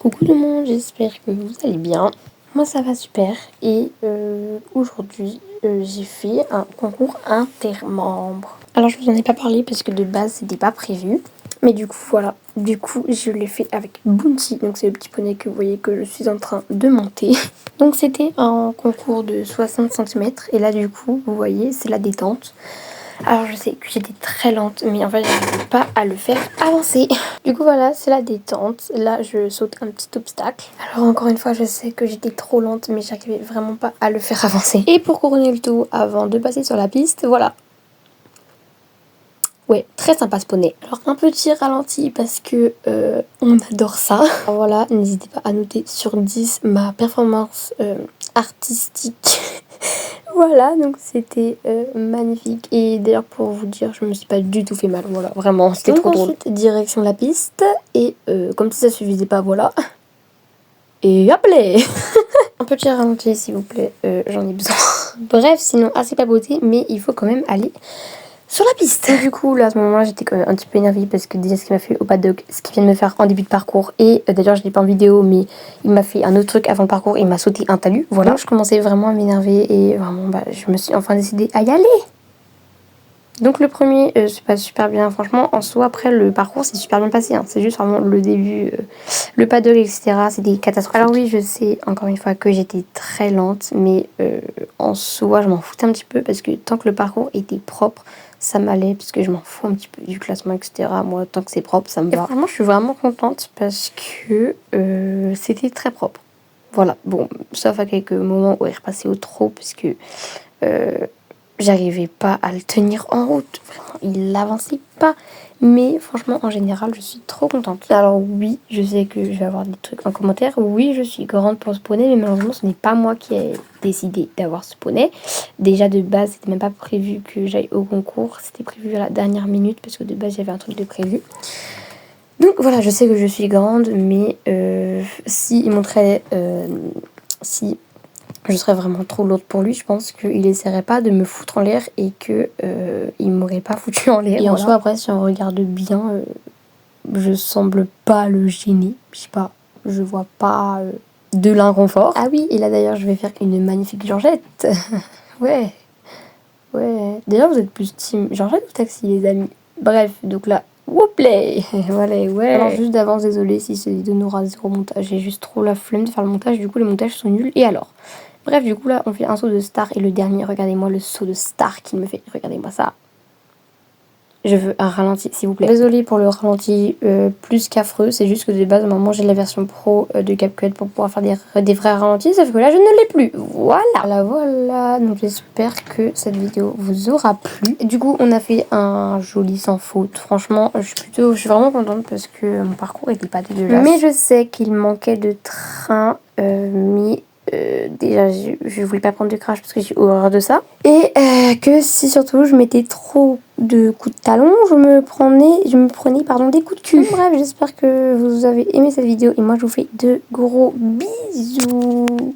Coucou tout le monde, j'espère que vous allez bien. Moi ça va super et aujourd'hui j'ai fait un concours intermembre. Alors je vous en ai pas parlé parce que de base c'était pas prévu. Mais du coup voilà, du coup je l'ai fait avec Bounty, donc c'est le petit poney que vous voyez que je suis en train de monter. Donc c'était un concours de 60 cm et là du coup vous voyez c'est la détente. Alors je sais que j'étais très lente mais en fait j'arrivais pas à le faire avancer. Du coup voilà c'est la détente. Là je saute un petit obstacle. Alors encore une fois je sais que j'étais trop lente mais j'arrivais vraiment pas à le faire avancer. Et pour couronner le tout avant de passer sur la piste, voilà. Ouais, très sympa ce poney. Alors un petit ralenti parce que on adore ça. Alors voilà, n'hésitez pas à noter sur 10 ma performance artistique. Voilà, donc c'était magnifique. Et d'ailleurs pour vous dire, je me suis pas du tout fait mal. Voilà, vraiment, c'était trop drôle. Ensuite, direction la piste. Et comme si ça suffisait pas, voilà. Et hop là. Un petit ralenti s'il vous plaît, j'en ai besoin. Bref, sinon assez papoté, mais il faut quand même aller sur la piste. Et du coup là à ce moment-là j'étais quand même un petit peu énervée parce que déjà ce qu'il m'a fait au paddock, ce qu'il vient de me faire en début de parcours, et d'ailleurs je l'ai pas en vidéo mais il m'a fait un autre truc avant le parcours, il m'a sauté un talus. Voilà, donc, je commençais vraiment à m'énerver et vraiment je me suis enfin décidée à y aller. Donc le premier se passe super bien, franchement en soi après le parcours c'est super bien passé, hein. C'est juste vraiment le début, le paddock etc, c'était catastrophique. Alors oui je sais encore une fois que j'étais très lente mais en soi je m'en foutais un petit peu parce que tant que le parcours était propre ça m'allait, parce que je m'en fous un petit peu du classement etc, moi tant que c'est propre ça me va. Et franchement je suis vraiment contente parce que c'était très propre. Voilà, bon sauf à quelques moments où il repassait au trop parce que j'arrivais pas à le tenir en route. Vraiment, il avançait pas. Mais franchement, en général, je suis trop contente. Alors oui, je sais que je vais avoir des trucs en commentaire. Oui, je suis grande pour ce poney, mais malheureusement, ce n'est pas moi qui ai décidé d'avoir ce poney. Déjà, de base, c'était même pas prévu que j'aille au concours. C'était prévu à la dernière minute, parce que de base, j'avais un truc de prévu. Donc voilà, je sais que je suis grande, mais s'il montrait... si je serais vraiment trop lourde pour lui, je pense qu'il essaierait pas de me foutre en l'air et que il m'aurait pas foutu en l'air. Et en soi après si on regarde bien, je semble pas le gêner, je sais pas, je vois pas de l'inconfort. Ah oui, et là d'ailleurs je vais faire une magnifique Georgette. Ouais, d'ailleurs vous êtes plus team Georgette ou Taxi les amis? Bref, donc là, whooplay. Voilà, ouais. Alors juste d'avance, désolé si cette vidéo n'aura zéro montage, j'ai juste trop la flemme de faire le montage, du coup les montages sont nuls, et alors? Bref, du coup là on fait un saut de star et le dernier, regardez-moi le saut de star qu'il me fait, regardez-moi ça. Je veux un ralenti s'il vous plaît. Désolée pour le ralenti plus qu'affreux, c'est juste que de base à un moment j'ai la version pro de CapCut pour pouvoir faire des vrais ralentis, sauf que là je ne l'ai plus. Voilà, donc j'espère que cette vidéo vous aura plu. Et du coup on a fait un joli sans faute, franchement je suis vraiment contente parce que mon parcours était pas dégueulasse. Mais je sais qu'il manquait de train, mais... déjà je voulais pas prendre de crash parce que j'ai horreur de ça, et que si surtout je mettais trop de coups de talon, je me prenais des coups de cul. Bref, j'espère que vous avez aimé cette vidéo et moi je vous fais de gros bisous.